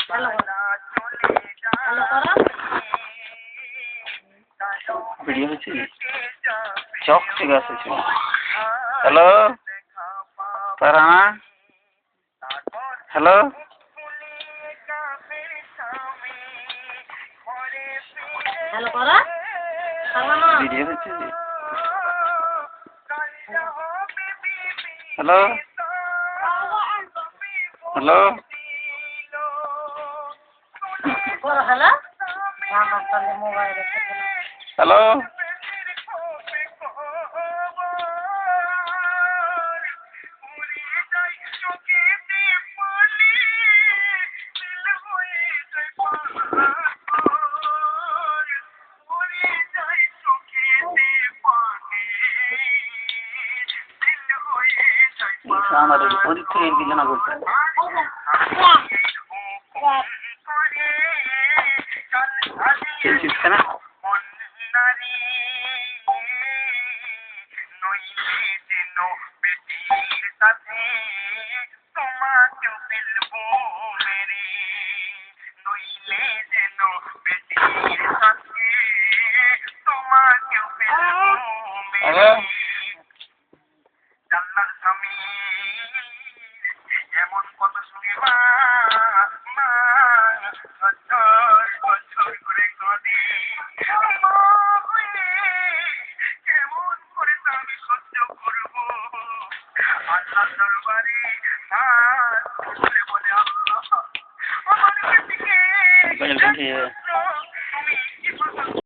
hello hello করো video হচ্ছে চক থেকে আসছে হ্যালো তারা হ্যালো হ্যালো করো ভিডিও হচ্ছে হ্যালো হ্যালো করো হ্যালো আমার সামনে মোবাইল হ্যালো আমাদের ওদিক থেকে এদিকে না বলতে খেলছিস কেন এমন কত শুনি মা করে কাঁদে কেমন করে আমি সহ্য করবো আল্লাহ দরবারে বলে আল্লাহ আমার